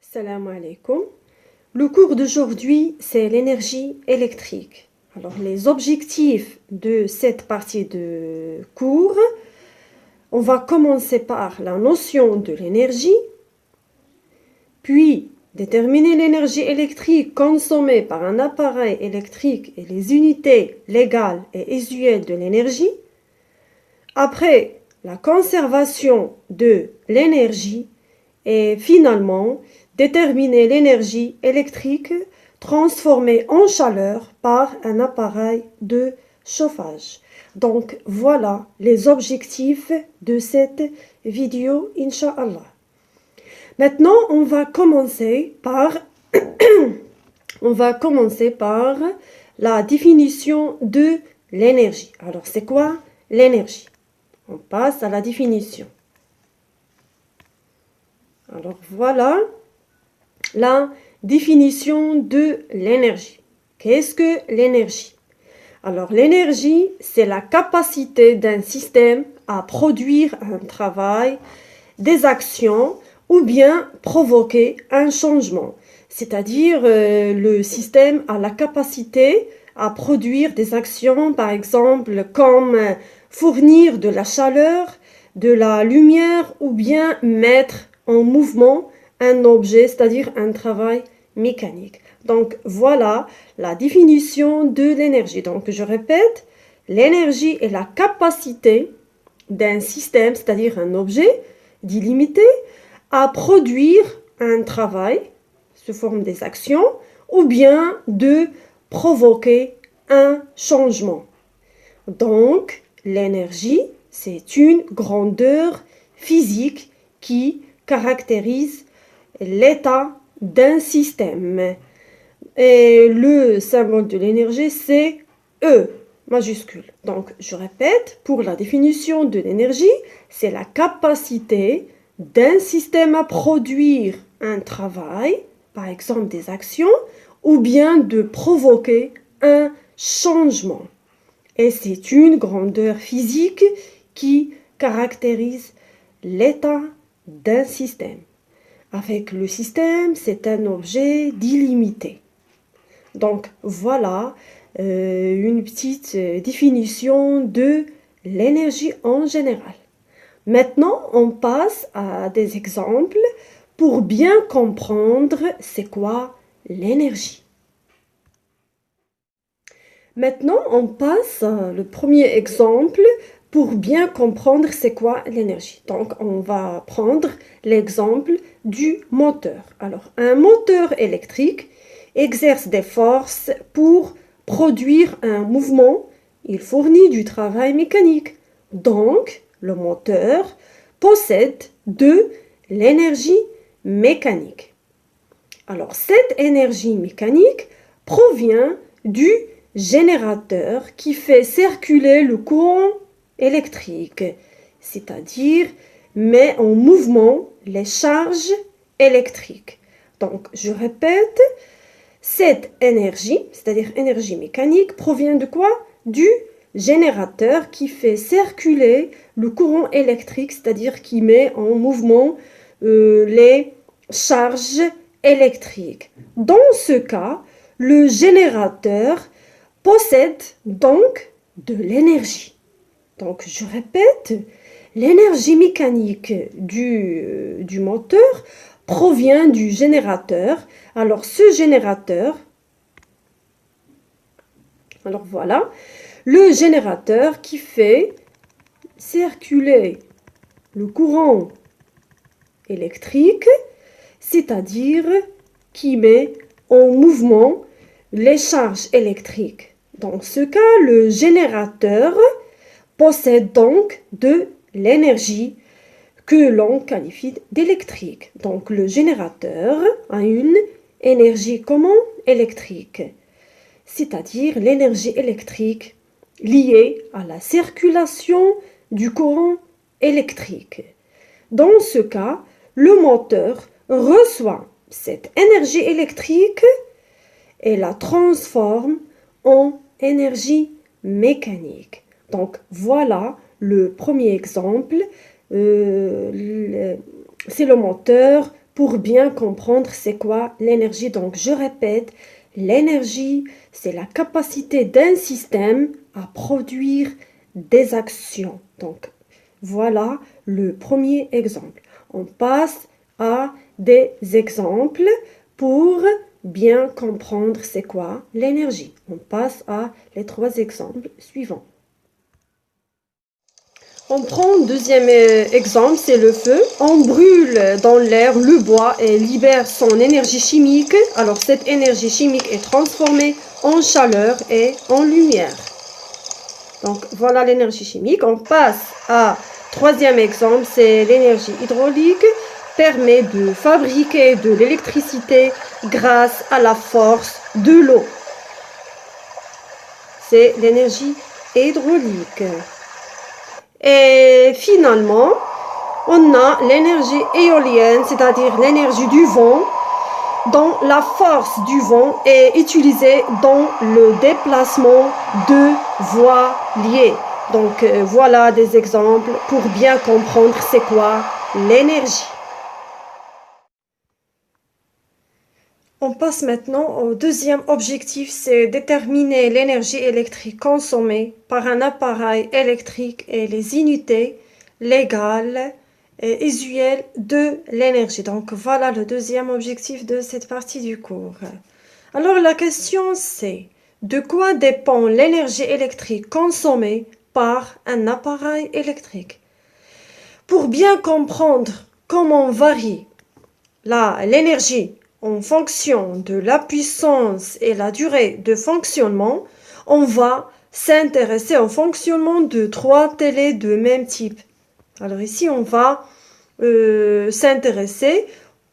Salam alaikum. Le cours d'aujourd'hui, c'est l'énergie électrique. Alors, les objectifs de cette partie de cours, on va commencer par la notion de l'énergie, puis déterminer l'énergie électrique consommée par un appareil électrique et les unités légales et usuelles de l'énergie. Après, la conservation de l'énergie et finalement, déterminer l'énergie électrique transformée en chaleur par un appareil de chauffage. Donc voilà les objectifs de cette vidéo, Inch'Allah. Maintenant, on va commencer par la définition de l'énergie. Alors, c'est quoi l'énergie? On passe à la définition. Alors, voilà la définition de l'énergie. Qu'est-ce que l'énergie? Alors, l'énergie, c'est la capacité d'un système à produire un travail, des actions ou bien provoquer un changement. C'est-à-dire, le système a la capacité à produire des actions, par exemple, comme fournir de la chaleur, de la lumière ou bien mettre en mouvement un objet, c'est-à-dire un travail mécanique. Donc, voilà la définition de l'énergie. Donc, je répète, l'énergie est la capacité d'un système, c'est-à-dire un objet délimité, à produire un travail sous forme des actions ou bien de provoquer un changement. Donc, l'énergie, c'est une grandeur physique qui caractérise l'état d'un système. Et le symbole de l'énergie, c'est E majuscule. Donc, je répète, pour la définition de l'énergie, c'est la capacité d'un système à produire un travail, par exemple des actions, ou bien de provoquer un changement. Et c'est une grandeur physique qui caractérise l'état d'un système. Avec le système, c'est un objet délimité. Donc, voilà une petite définition de l'énergie en général. Maintenant, on passe à des exemples pour bien comprendre c'est quoi l'énergie. Maintenant, on passe le premier exemple pour bien comprendre c'est quoi l'énergie. Donc, on va prendre l'exemple du moteur. Alors, un moteur électrique exerce des forces pour produire un mouvement. Il fournit du travail mécanique. Donc, le moteur possède de l'énergie mécanique. Alors, cette énergie mécanique provient du générateur qui fait circuler le courant électrique, c'est-à-dire met en mouvement les charges électriques. Donc, je répète, cette énergie, c'est-à-dire énergie mécanique, provient de quoi? Du générateur qui fait circuler le courant électrique, c'est-à-dire qui met en mouvement les charges électriques. Dans ce cas, le générateur possède donc de l'énergie. Donc, je répète, l'énergie mécanique du moteur provient du générateur. Alors, ce générateur, alors voilà, le générateur qui fait circuler le courant électrique, c'est-à-dire qui met en mouvement les charges électriques. Dans ce cas, le générateur possède donc de l'énergie que l'on qualifie d'électrique. Donc, le générateur a une énergie comment? Électrique, c'est-à-dire l'énergie électrique liée à la circulation du courant électrique. Dans ce cas, le moteur reçoit cette énergie électrique et la transforme en énergie mécanique. Donc voilà le premier exemple. C'est le moteur pour bien comprendre c'est quoi l'énergie. Donc je répète, l'énergie, c'est la capacité d'un système à produire des actions. Donc voilà le premier exemple. On passe à des exemples pour bien comprendre c'est quoi l'énergie. On passe à les 3 exemples suivants. On prend le deuxième exemple, c'est le feu. On brûle dans l'air le bois et libère son énergie chimique. Alors cette énergie chimique est transformée en chaleur et en lumière. Donc voilà l'énergie chimique. On passe à troisième exemple, c'est l'énergie hydraulique. Permet de fabriquer de l'électricité grâce à la force de l'eau. C'est l'énergie hydraulique. Et finalement, on a l'énergie éolienne, c'est-à-dire l'énergie du vent, dont la force du vent est utilisée dans le déplacement de voiliers. Donc voilà des exemples pour bien comprendre c'est quoi l'énergie. On passe maintenant au deuxième objectif, c'est déterminer l'énergie électrique consommée par un appareil électrique et les unités légales et usuelles de l'énergie. Donc voilà le deuxième objectif de cette partie du cours. Alors la question c'est, de quoi dépend l'énergie électrique consommée par un appareil électrique? Pour bien comprendre comment varie l'énergie en fonction de la puissance et la durée de fonctionnement, on va s'intéresser au fonctionnement de 3 télés de même type. Alors ici, on va s'intéresser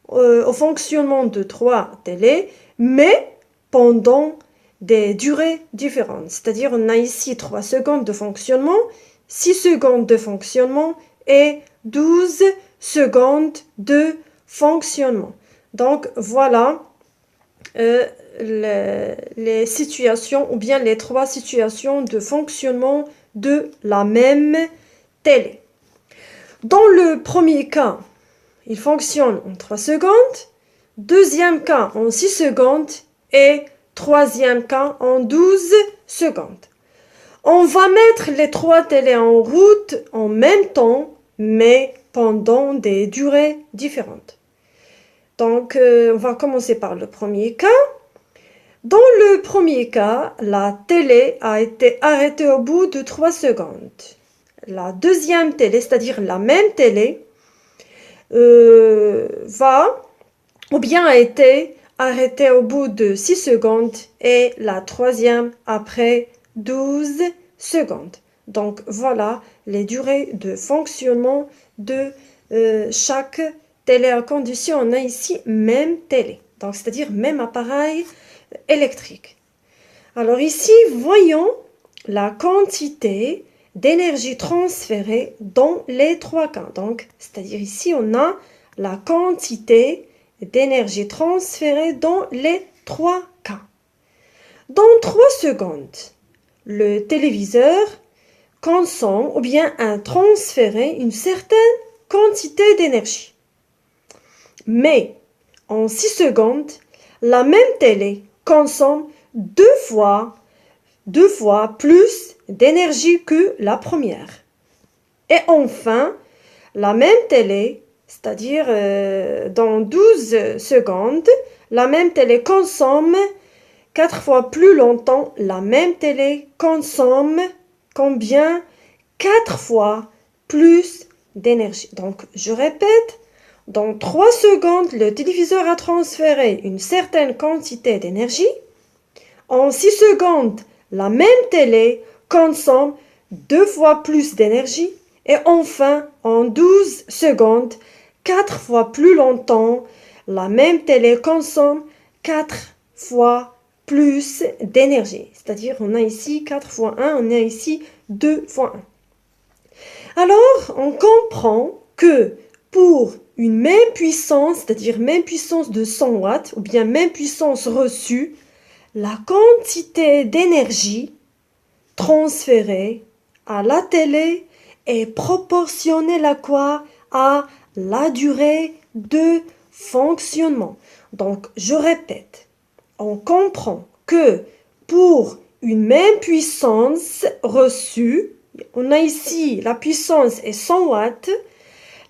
au fonctionnement de 3 télés, mais pendant des durées différentes. C'est-à-dire, on a ici 3 secondes de fonctionnement, 6 secondes de fonctionnement et 12 secondes de fonctionnement. Donc voilà les situations ou bien les 3 situations de fonctionnement de la même télé. Dans le premier cas, il fonctionne en 3 secondes, deuxième cas en 6 secondes et troisième cas en 12 secondes. On va mettre les 3 télés en route en même temps, mais pendant des durées différentes. Donc, on va commencer par le premier cas. Dans le premier cas, la télé a été arrêtée au bout de 3 secondes. La deuxième télé, c'est-à-dire la même télé, a été arrêtée au bout de 6 secondes et la troisième après 12 secondes. Donc, voilà les durées de fonctionnement de chaque télé à condition. On a ici même télé, donc c'est-à-dire même appareil électrique. Alors ici, voyons la quantité d'énergie transférée dans les 3 cas. Donc, c'est-à-dire ici, on a la quantité d'énergie transférée dans les 3 cas. Dans 3 secondes, le téléviseur consomme ou bien a transféré une certaine quantité d'énergie. Mais en 6 secondes, la même télé consomme 2 fois plus d'énergie que la première. Et enfin, la même télé, c'est-à-dire dans 12 secondes, la même télé consomme 4 fois plus longtemps. La même télé consomme combien? 4 fois plus d'énergie. Donc, je répète, dans 3 secondes, le téléviseur a transféré une certaine quantité d'énergie. En 6 secondes, la même télé consomme 2 fois plus d'énergie. Et enfin, en 12 secondes, 4 fois plus longtemps, la même télé consomme 4 fois plus d'énergie. C'est-à-dire, on a ici 4 fois 1, on a ici 2 fois 1. Alors, on comprend que pour une même puissance, c'est-à-dire même puissance de 100 watts, ou bien même puissance reçue, la quantité d'énergie transférée à la télé est proportionnelle à quoi? À la durée de fonctionnement. Donc, je répète, on comprend que pour une même puissance reçue, on a ici la puissance est 100 watts,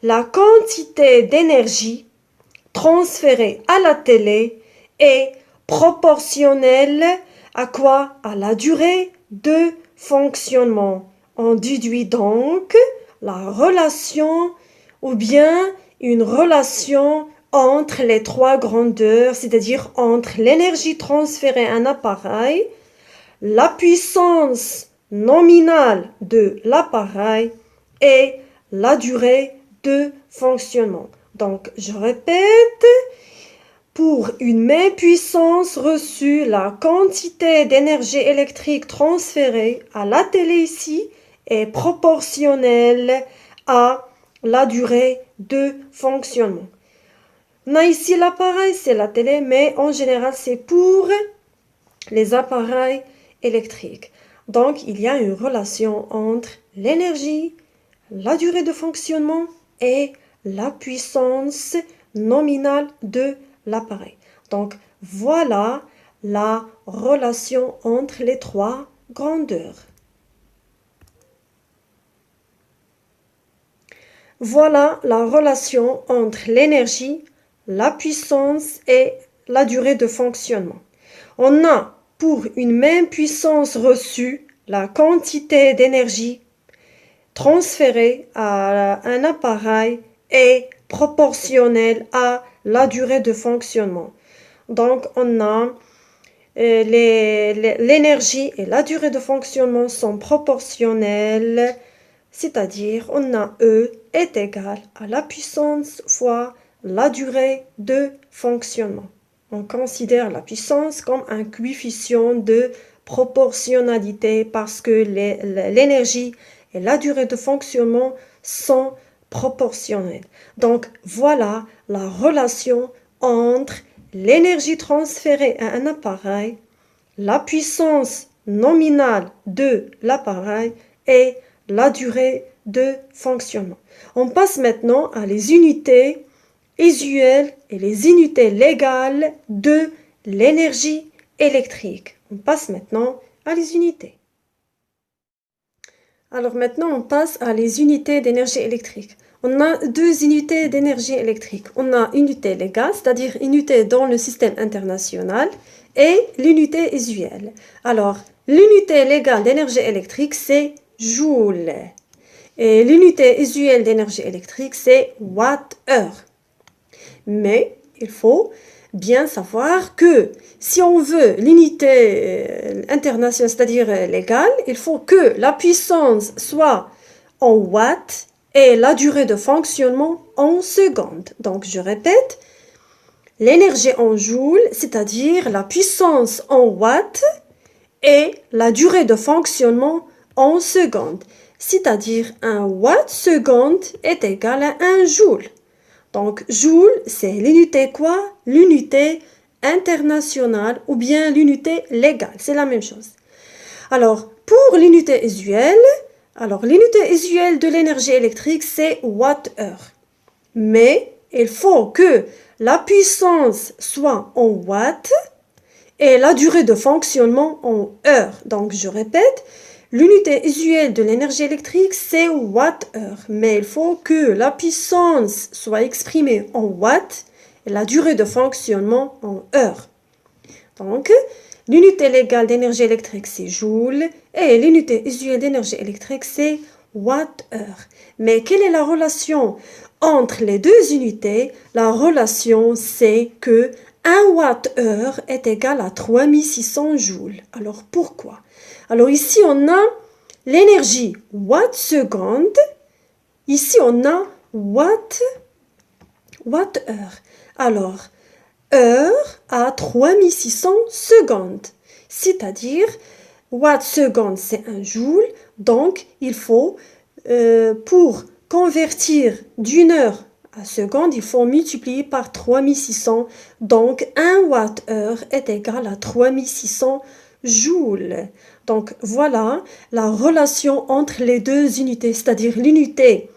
la quantité d'énergie transférée à la télé est proportionnelle à quoi? À la durée de fonctionnement. On déduit donc la relation ou bien une relation entre les trois grandeurs, c'est-à-dire entre l'énergie transférée à un appareil, la puissance nominale de l'appareil et la durée de fonctionnement. Donc, je répète, pour une même puissance reçue, la quantité d'énergie électrique transférée à la télé ici est proportionnelle à la durée de fonctionnement. On a ici l'appareil, c'est la télé, mais en général, c'est pour les appareils électriques. Donc, il y a une relation entre l'énergie, la durée de fonctionnement et la puissance nominale de l'appareil. Donc, voilà la relation entre les trois grandeurs. Voilà la relation entre l'énergie, la puissance et la durée de fonctionnement. On a pour une même puissance reçue la quantité d'énergie transférée à un appareil est proportionnelle à la durée de fonctionnement. Donc, on a l'énergie et la durée de fonctionnement sont proportionnelles, c'est-à-dire on a E est égal à la puissance fois la durée de fonctionnement. On considère la puissance comme un coefficient de proportionnalité parce que l'énergie et la durée de fonctionnement sont proportionnelles. Donc, voilà la relation entre l'énergie transférée à un appareil, la puissance nominale de l'appareil et la durée de fonctionnement. On passe maintenant à les unités usuelles et les unités légales de l'énergie électrique. On passe maintenant à les unités. Alors maintenant, on passe à les unités d'énergie électrique. On a deux unités d'énergie électrique. On a unité légale, c'est-à-dire unité dans le système international, et l'unité usuelle. Alors, l'unité légale d'énergie électrique, c'est joule. Et l'unité usuelle d'énergie électrique, c'est watt-heure. Mais il faut bien savoir que si on veut l'unité internationale, c'est-à-dire légale, il faut que la puissance soit en watts et la durée de fonctionnement en secondes. Donc, je répète, l'énergie en joules, c'est-à-dire la puissance en watts et la durée de fonctionnement en secondes. C'est-à-dire un watt-seconde est égal à un joule. Donc, joule, c'est l'unité quoi? L'unité internationale ou bien l'unité légale. C'est la même chose. Alors, pour l'unité usuelle, l'unité usuelle de l'énergie électrique, c'est watt-heure. Mais il faut que la puissance soit en watts et la durée de fonctionnement en heures. Donc, je répète, l'unité usuelle de l'énergie électrique, c'est watt-heure. Mais il faut que la puissance soit exprimée en watts et la durée de fonctionnement en heures. Donc, l'unité légale d'énergie électrique, c'est joule et l'unité usuelle d'énergie électrique, c'est watt-heure. Mais quelle est la relation entre les deux unités? La relation, c'est que 1 watt-heure est égal à 3600 joules. Alors, pourquoi? Alors, ici, on a l'énergie watt-seconde. Ici, on a watt-heure. Alors, heure à 3600 secondes. C'est-à-dire, watt-seconde, c'est un joule. Donc, il faut, pour convertir d'une heure à seconde, il faut multiplier par 3600. Donc, 1 Wh est égal à 3600 joules. Donc, voilà la relation entre les deux unités, c'est-à-dire l'unité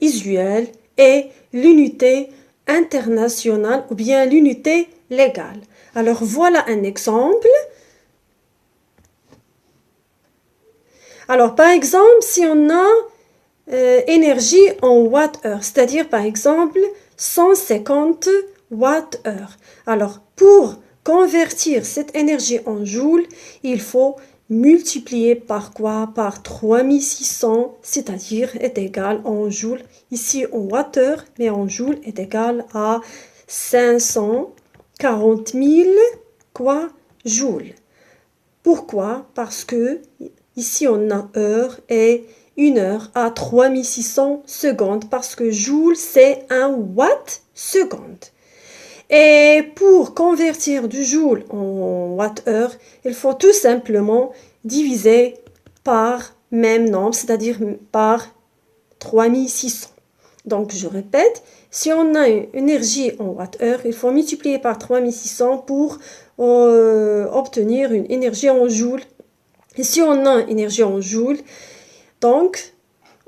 usuelle et l'unité internationale ou bien l'unité légale. Alors, voilà un exemple. Alors, par exemple, si on a énergie en Wh, c'est-à-dire, par exemple, 150 Wh. Alors, pour convertir cette énergie en joules, il faut multiplier par quoi? Par 3600, c'est-à-dire est égal en joules. Ici, en Wh, mais en joules est égal à 540 000 quoi? Joules. Pourquoi? Parce que ici, on a heure et une heure à 3600 secondes parce que joule, c'est 1 watt seconde. Et pour convertir du joule en watt-heure, il faut tout simplement diviser par même nombre, c'est-à-dire par 3600. Donc, je répète, si on a une énergie en watt-heure, il faut multiplier par 3600 pour obtenir une énergie en joule. Et si on a une énergie en joule, donc,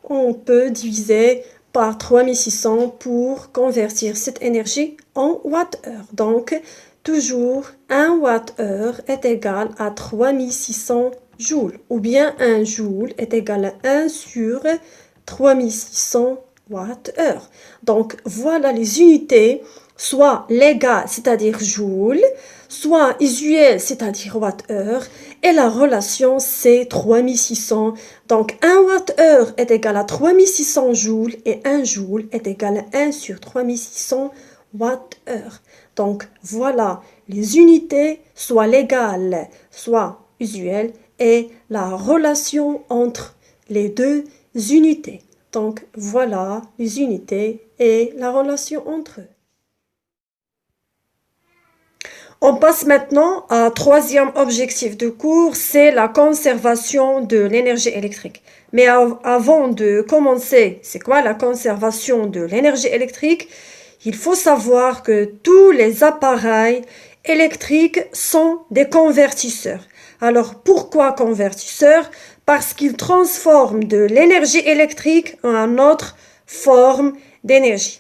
on peut diviser par 3600 pour convertir cette énergie en watt-heure. Donc, toujours 1 watt-heure est égal à 3600 joules. Ou bien 1 joule est égal à 1 sur 3600 watt-heure. Donc, voilà les unités, soit légales, c'est-à-dire joules, soit usuelles, c'est-à-dire watt-heure, et la relation, c'est 3600. Donc, 1 watt-heure est égal à 3600 joules, et 1 joule est égal à 1 sur 3600 watt-heure. Donc, voilà les unités, soit légales, soit usuelles, et la relation entre les deux unités. Donc, voilà les unités et la relation entre eux. On passe maintenant à troisième objectif de cours, c'est la conservation de l'énergie électrique. Mais avant de commencer, c'est quoi la conservation de l'énergie électrique? Il faut savoir que tous les appareils électriques sont des convertisseurs. Alors, pourquoi convertisseurs? Parce qu'ils transforment de l'énergie électrique en une autre forme d'énergie.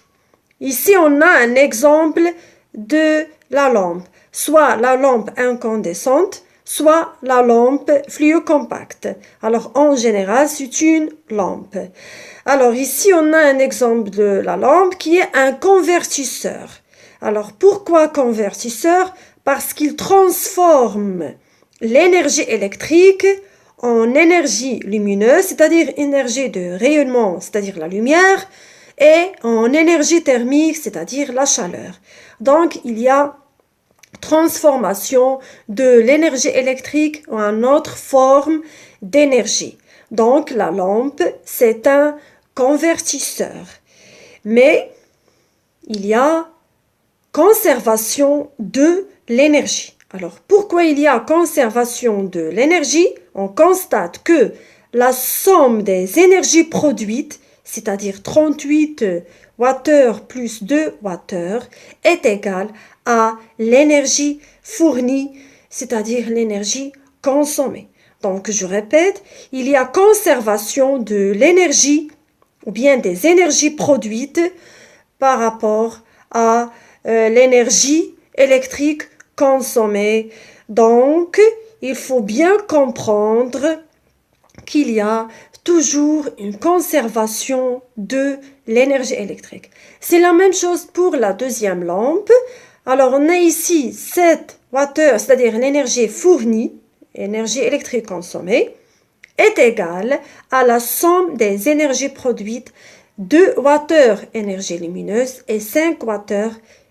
Ici, on a un exemple de la lampe, soit la lampe incandescente, soit la lampe fluocompacte. Alors, en général, c'est une lampe. Alors, ici, on a un exemple de la lampe qui est un convertisseur. Alors, pourquoi convertisseur? Parce qu'il transforme l'énergie électrique en énergie lumineuse, c'est-à-dire énergie de rayonnement, c'est-à-dire la lumière, et en énergie thermique, c'est-à-dire la chaleur. Donc, il y a transformation de l'énergie électrique en une autre forme d'énergie. Donc, la lampe, c'est un convertisseur. Mais, il y a conservation de l'énergie. Alors, pourquoi il y a conservation de l'énergie? On constate que la somme des énergies produites, c'est-à-dire 38 Wh plus 2 Wh, est égale à l'énergie fournie, c'est-à-dire l'énergie consommée. Donc, je répète, il y a conservation de l'énergie ou bien des énergies produites par rapport à l'énergie électrique consommée. Donc, il faut bien comprendre qu'il y a toujours une conservation de l'énergie électrique. C'est la même chose pour la deuxième lampe. Alors, on a ici 7 Wh, c'est-à-dire l'énergie fournie, énergie électrique consommée, est égale à la somme des énergies produites, 2 Wh énergie lumineuse et 5 Wh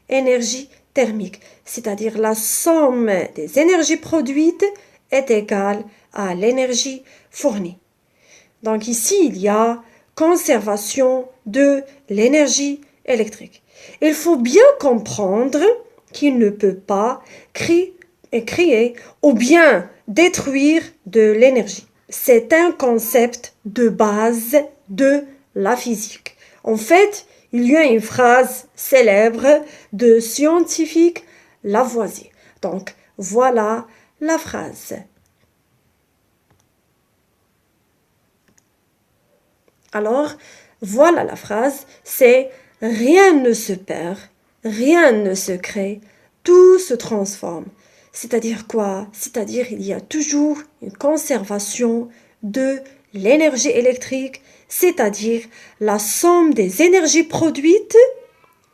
énergie thermique, c'est-à-dire la somme des énergies produites est égale à l'énergie fournie. Donc ici, il y a conservation de l'énergie électrique. Il faut bien comprendre qu'il ne peut pas créer ou bien détruire de l'énergie. C'est un concept de base de la physique. En fait, il y a une phrase célèbre de scientifique Lavoisier. Donc, voilà la phrase. Alors, voilà la phrase, c'est « Rien ne se perd, rien ne se crée, tout se transforme ». C'est-à-dire quoi? C'est-à-dire il y a toujours une conservation de l'énergie électrique, c'est-à-dire la somme des énergies produites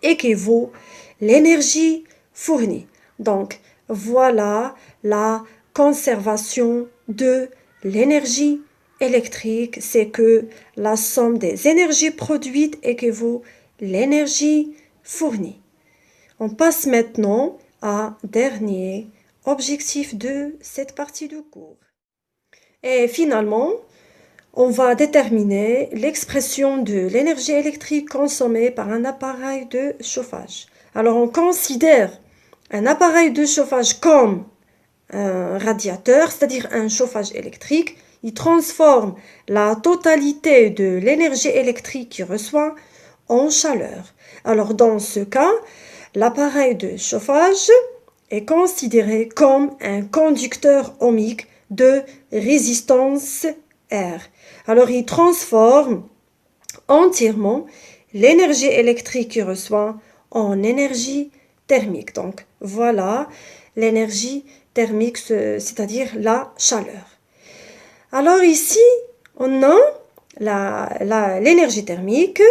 équivaut l'énergie fournie. Donc, voilà la conservation de l'énergie électrique, c'est que la somme des énergies produites équivaut l'énergie fournie. On passe maintenant à dernier objectif de cette partie de cours. Et finalement, on va déterminer l'expression de l'énergie électrique consommée par un appareil de chauffage. Alors, on considère un appareil de chauffage comme un radiateur, c'est-à-dire un chauffage électrique. Il transforme la totalité de l'énergie électrique qu'il reçoit en chaleur. Alors, dans ce cas, l'appareil de chauffage est considéré comme un conducteur ohmique de résistance R. Alors, il transforme entièrement l'énergie électrique qu'il reçoit en énergie thermique. Donc, voilà l'énergie thermique, c'est-à-dire la chaleur. Alors ici, on a l'énergie thermique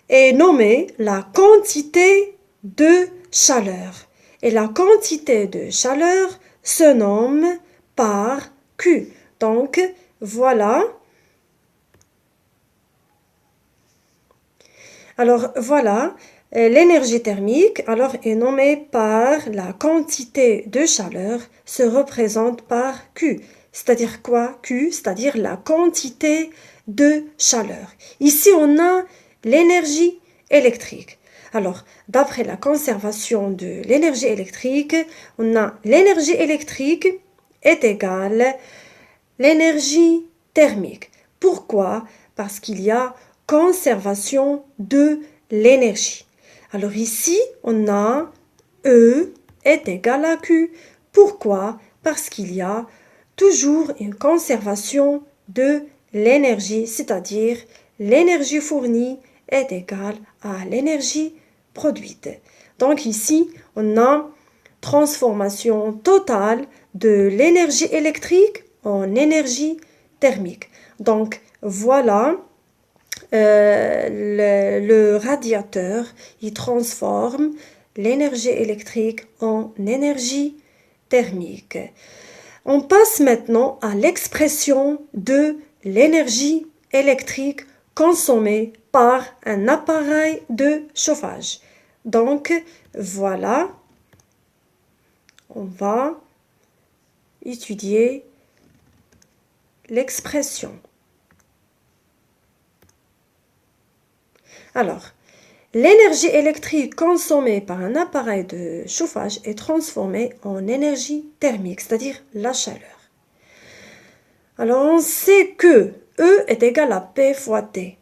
est nommée la quantité de chaleur. Et la quantité de chaleur se nomme par Q. Donc, voilà. Alors, voilà, l'énergie thermique alors, est nommée par la quantité de chaleur se représente par Q. C'est-à-dire quoi? Q, c'est-à-dire la quantité de chaleur. Ici, on a l'énergie électrique. Alors, d'après la conservation de l'énergie électrique, on a l'énergie électrique est égale à l'énergie thermique. Pourquoi? Parce qu'il y a conservation de l'énergie. Alors ici, on a E est égal à Q. Pourquoi? Parce qu'il y a toujours une conservation de l'énergie, c'est-à-dire l'énergie fournie est égale à l'énergie produite. Donc ici, on a transformation totale de l'énergie électrique en énergie thermique. Donc voilà, le radiateur, il transforme l'énergie électrique en énergie thermique. On passe maintenant à l'expression de l'énergie électrique consommée par un appareil de chauffage. Donc, voilà, on va étudier l'expression. Alors, l'énergie électrique consommée par un appareil de chauffage est transformée en énergie thermique, c'est-à-dire la chaleur. Alors, on sait que E est égal à P fois T.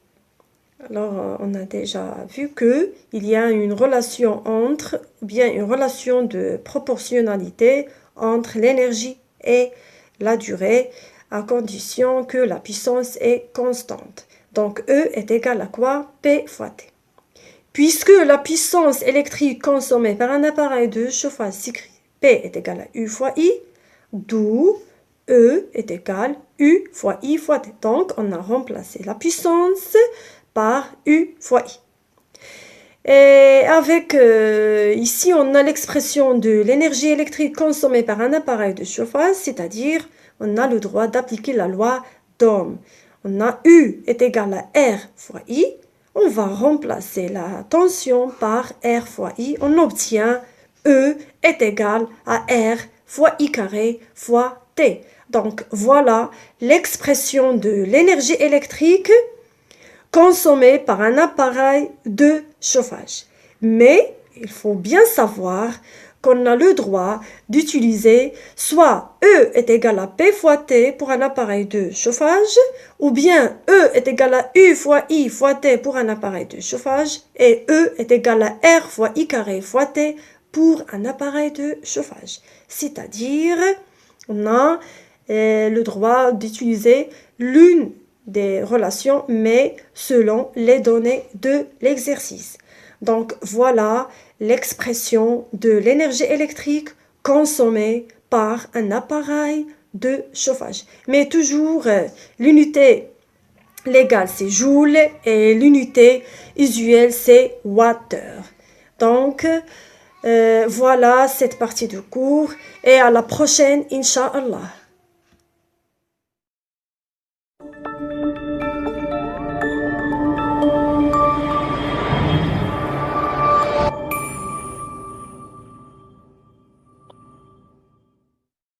Alors, on a déjà vu qu'il y a une relation une relation de proportionnalité entre l'énergie et la durée, à condition que la puissance est constante. Donc, E est égal à quoi? P fois T. Puisque la puissance électrique consommée par un appareil de chauffage s'écrit P est égal à U fois I, d'où E est égal à U fois I fois T. Donc, on a remplacé la puissance par U fois I. Et avec, ici, on a l'expression de l'énergie électrique consommée par un appareil de chauffage, c'est-à-dire, on a le droit d'appliquer la loi d'Ohm. On a U est égal à R fois I. On va remplacer la tension par R fois I. On obtient E est égal à R fois I carré fois T. Donc, voilà l'expression de l'énergie électrique consommée par un appareil de chauffage. Mais il faut bien savoir qu'on a le droit d'utiliser soit E est égal à P fois T pour un appareil de chauffage, ou bien E est égal à U fois I fois T pour un appareil de chauffage, et E est égal à R fois I carré fois T pour un appareil de chauffage. C'est-à-dire, on a le droit d'utiliser l'une des relations, mais selon les données de l'exercice. Donc voilà l'expression de l'énergie électrique consommée par un appareil de chauffage. Mais toujours l'unité légale c'est joule et l'unité usuelle c'est wattheure. Donc voilà cette partie du cours et à la prochaine, Inch'Allah.